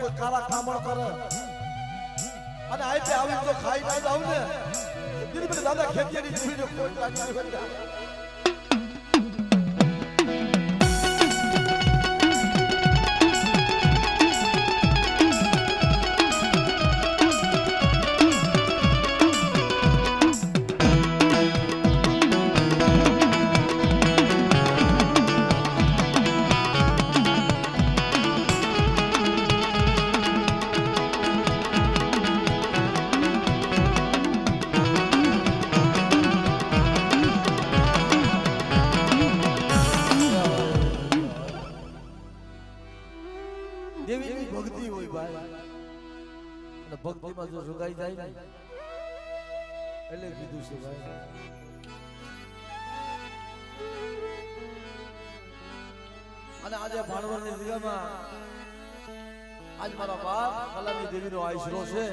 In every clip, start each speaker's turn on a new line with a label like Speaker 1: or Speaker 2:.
Speaker 1: કોઈ કાળા કામણ કરે અને આઈતે આવી તો ખાઈ ના જાવ ને દીદી મને દાદા ખેતીની જીવીને કોઈ લાગી હોય દેવીની ભક્તિ હોય ભાઈ અને ભક્તિમાં જો સુગાઈ જાય ને એટલે કીધું છે ભાઈ અને આજે ભાણવરની જગ્યામાં આજ મારા બાપ કલાની દેવીનો આશરો છે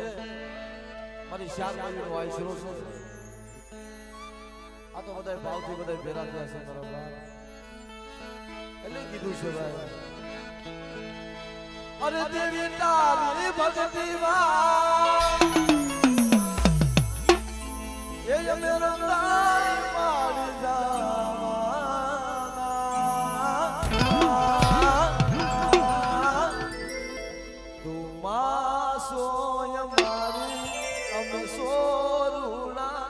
Speaker 1: મારી શ્યામ દેવીનો આશરો છે આ તો બધા ભાવથી બધા ભેરા થયા છે મારા બાપ એટલે કીધું છે ભાઈ અરે દેવી તારી ભક્તિ માં એ અમે રંગાઈ મારી જાવાના તું માં સોય મારી અમે સોરુણા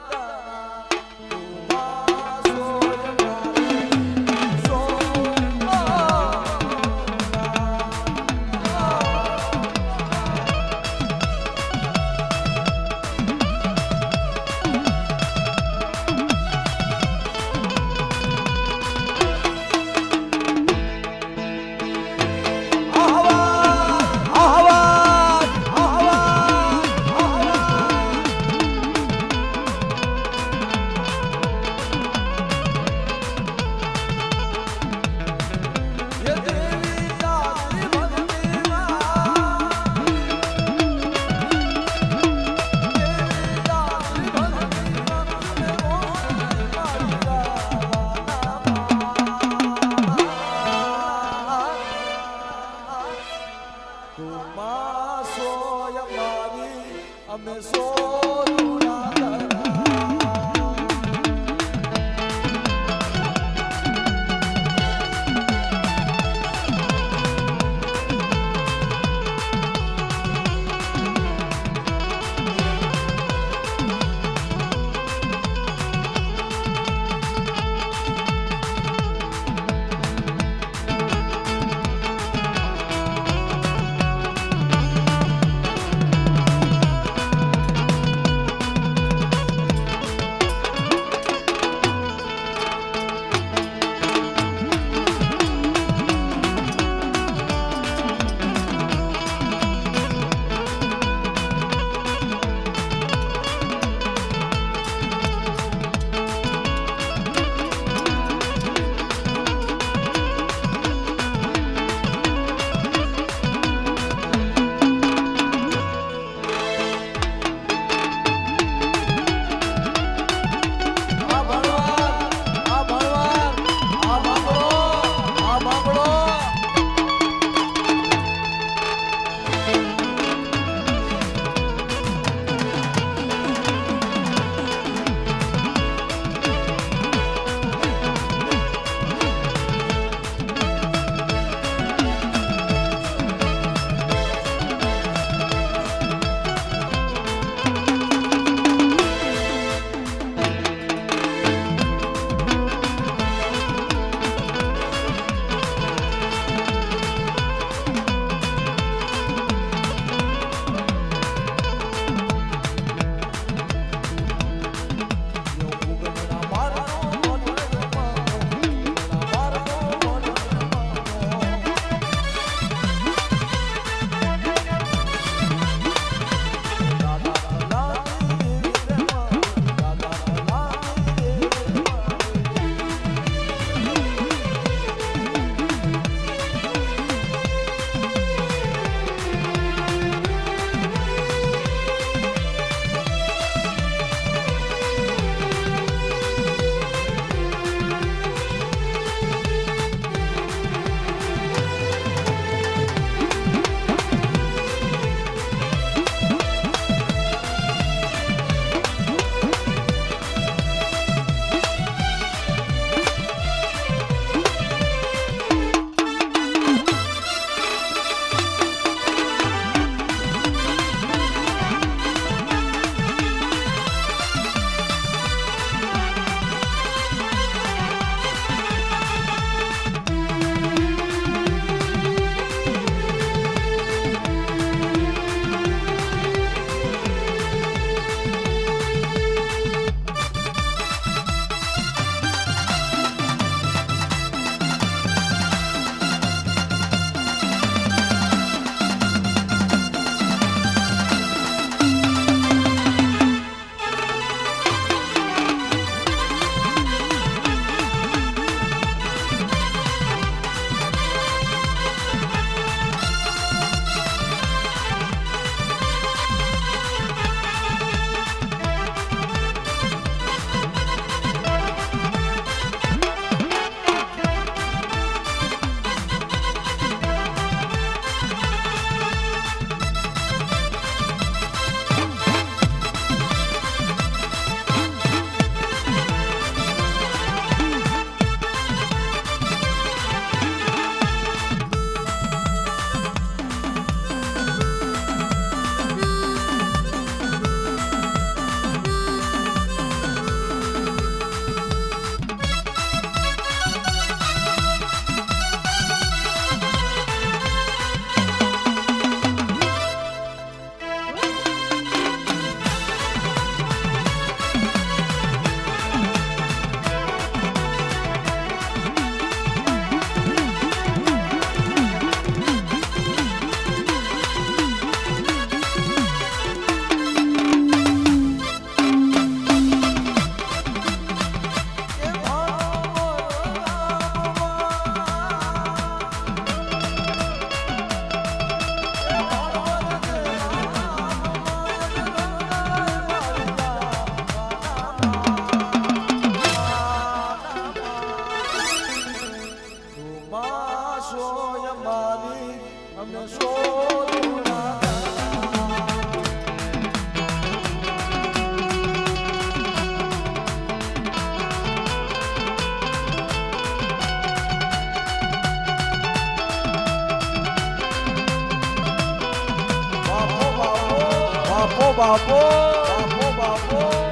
Speaker 1: બાપો બાપો બાપો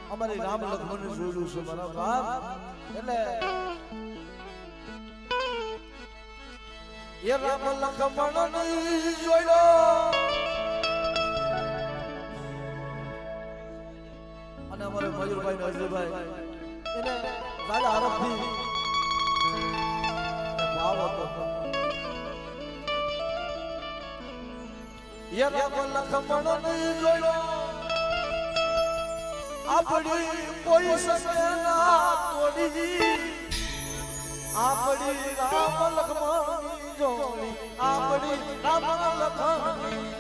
Speaker 1: અમારી રામ લખમણ જોયું છે મારા બાપ એટલે એ રામ લખમણ જોયો અને અમારે મયુરભાઈ અજયભાઈ એને રાજા હરફથી ભાવ હતો એ રામ લખમણ જોયો આપડી કોઈ સસના તોડી આપડી રામ લખમણની જોડી આપડી રામ લખમણની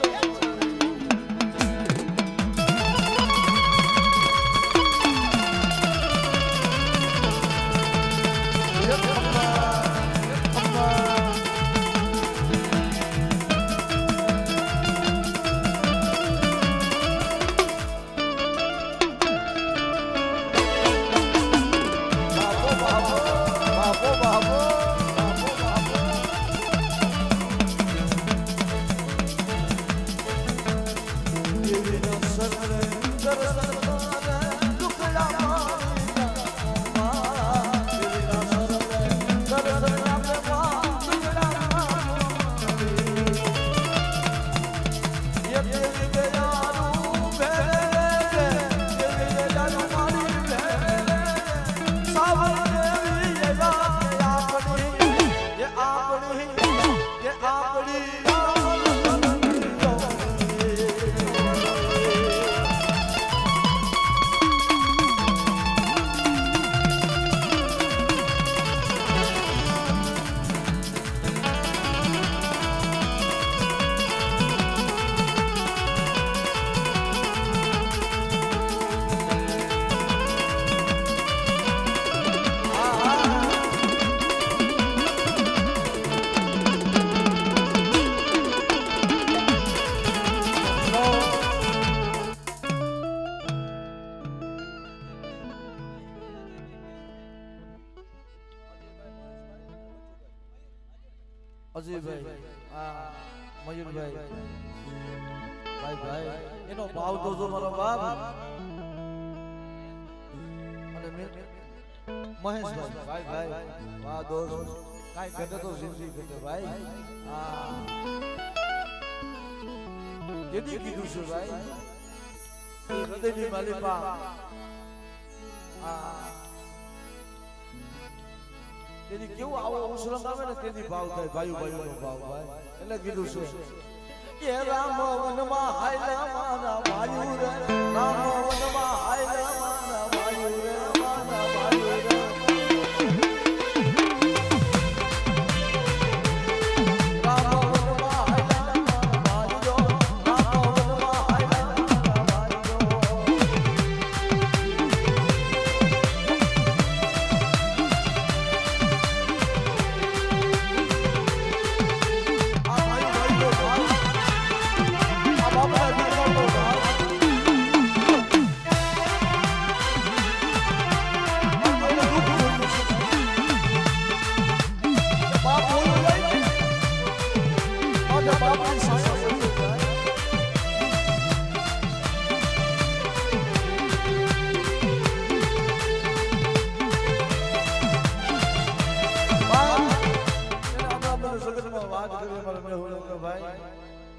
Speaker 1: અજયભાઈ આ મયુરભાઈ ભાઈ ભાઈ એનો ભાવ તો જો મારો બાપ અને મહેશભાઈ ભાઈ ભાઈ વાહ દોસ્ત કાઈ ઘટે તો જિંદગી ઘટે ભાઈ હા જેદી કીધું છે ભાઈ એ હૃદયની માલિકા આ તેની કેવું આવો અવસર આવે ને તેની ભાવ થાય ભાઈનો ભાવ ભાઈ એટલે કીધું છે કે રામ વનમાં હાયલા મારા ભાઈઓ રે રામ વનમાં હાયલા મારા ભાઈઓ રે મારા ભાઈઓ રે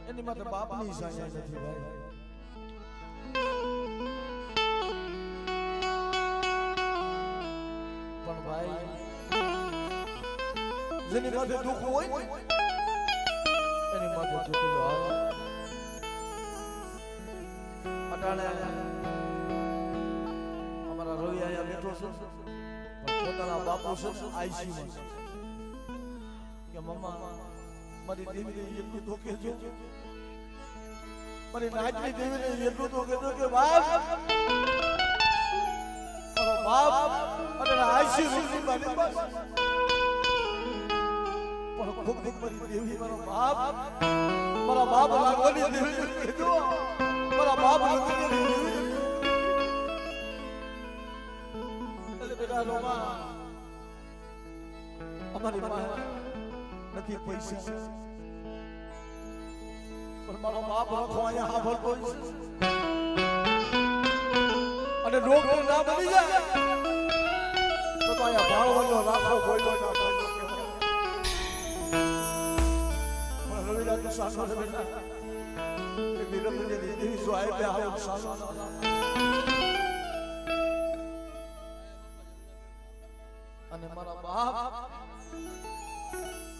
Speaker 1: એની માટે બાપની સાયા નથી ભાઈ પણ ભાઈ જેની માથે દુઃખ હોય એની માથે દુઃખ આવે અટાણે અમારા રવિ અહીંયા બેઠો છે પોતાના બાપુ છે આઈસીયુમાં કે મમ્મા મારી દેવીને એટલું તો કહેજો મારી નાચની દેવીને એટલું તો કહેજો કે બાપ મારો બાપ અને આઈસીયુની મારી પાસે પણ ખૂબ દુઃખ મારી દેવી મારા બાપ લાગવાની દેવીને કહેજો મારા બાપ લાગવાની દેવીને એટલે બેટા લોમા અમારી પાસે નથી પૈસા પણ મારો બાપ રાખો અહીંયા હાભળતો છે અને રોગ ના બની જાય તો અહીંયા ભાવવાનો રાખો બોલ્યો ના પણ રવિરાજ તો સાસો છે બેટા એ વિરમની દેવી જો આય બે આવો સાસો અને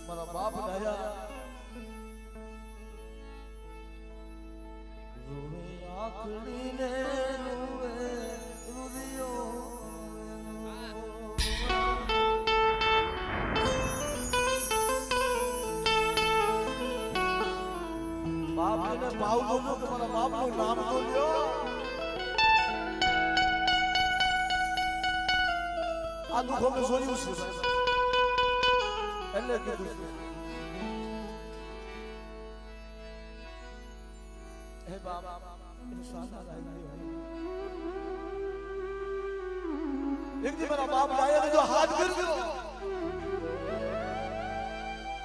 Speaker 1: મારા બાપ દયા રૂવે આખડીને રૂવે રૂદિયો બાપને ભાવ બોલો કે મારા બાપનું નામ તો લ્યો આ દુઃખો મેં જોયું છે એટલે કીધું હે બાપ સાના લાગી એક દી મારા બાપ આયા ને જો હાથ કર્યો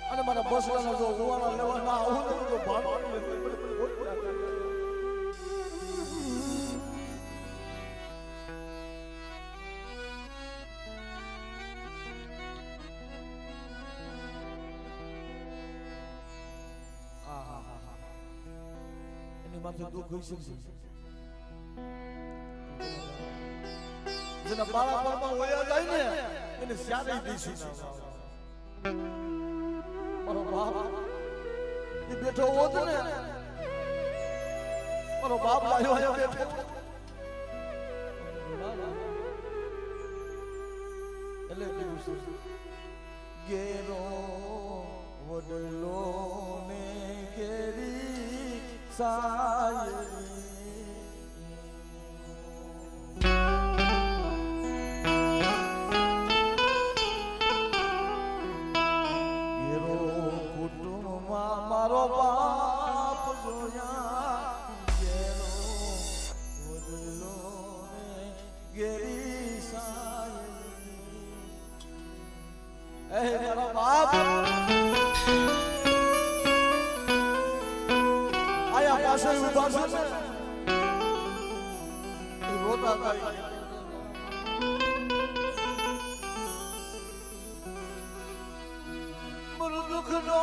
Speaker 1: અને મારા બસવાનો જો હોવાના લેવાના આવું તો ભાડો માથે દુઃખ હોઈ શકે જેના બાળા બાળમાં વયા જાય ને એને સ્યારે દીસી મારો બાપ એ બેઠો હોત ને મારો બાપ આવ્યો બેઠો એટલે કીધું છે ગેરો વડલો ને કેરી સાયરી ગેરો કુટુંબમાં મારો બાપ જોયા ગેરો વડલો ને ગેરી સાયરી એ મારો બાપ ઉભા છે ને એ રોતા થાય મારું દુઃખ નો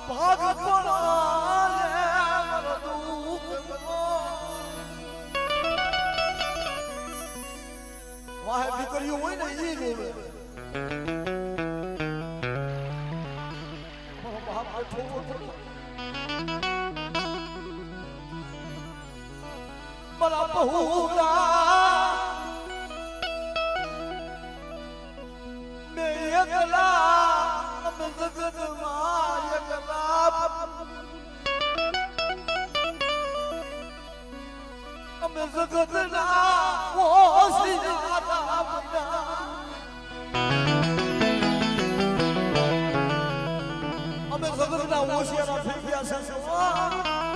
Speaker 1: ભાગ પડાલે મારું દુઃખ નો વાહે દીકરીઓ હોય ને એ રોવે મારો બાપ બેઠો મારા બહુલા મેં એકલા અમે જગતમાં એકલા અમે જગતના ઓશિયારા બન્યા અમે જગતના ઓશિયારા થઈ ગયા છે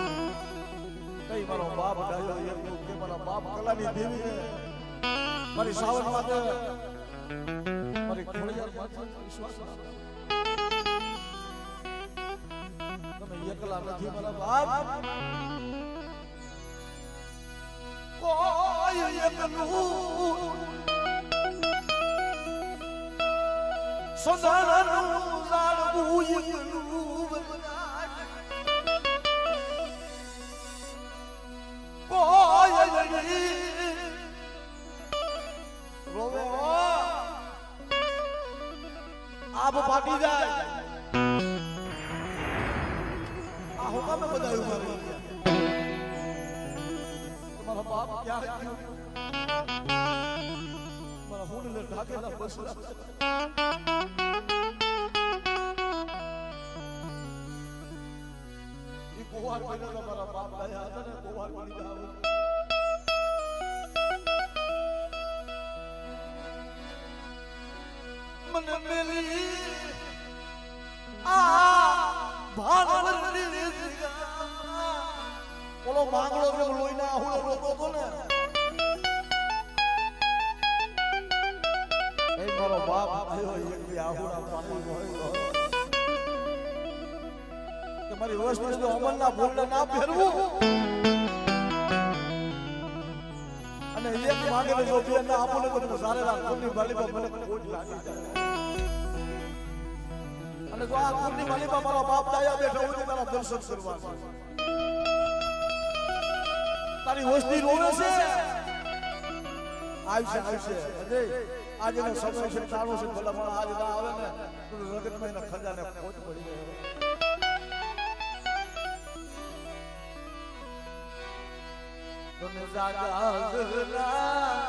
Speaker 1: કઈ મારો બાપ ડાયો એમ કે મારા બાપ કલાની દેવી મારી સાવન માટે મારી ખોડિયાર માથે વિશ્વાસ તમે એકલા નથી મારા બાપ કોઈ એકલું સદાનું ઝાડવું એકલું કોઈ નહીં રોવે આપ પાટી જાય આ હોકા મેં બધા ઉભા રહી ગયા તમારા બાપ ક્યાં ગયું મારા હુંડલે ઢાકેલા બસલા એ કોવાર બન્યો મારા બાપ લાયા હતા ને કોવાર બની જાવ મને મેલી આ ભાનવરની ઓલો માંગડો કે લોહીના આહુડો રોતો તો ને એ મારો બાપ આયો એક આહુડા પાણી હોય કે મારી વસ્તુ જો અમલના ભૂલના ના ફેરવું અને એક માંગે જો બે ના આપો ને તો સારેલા કોની બાલીમાં મને કોટ લાગી જાય અને જો આ કોની બાલીમાં મારો બાપ દાયા બેઠો હોય તારા દર્શન કરવા તારી વસ્તી રોવે છે આવશે અજય આજે નો સમય છે તારો છે ભલા પણ આજ ના આવે ને તો રગતમાં એના ખજાને ખોટ પડી જાય તમે જાગા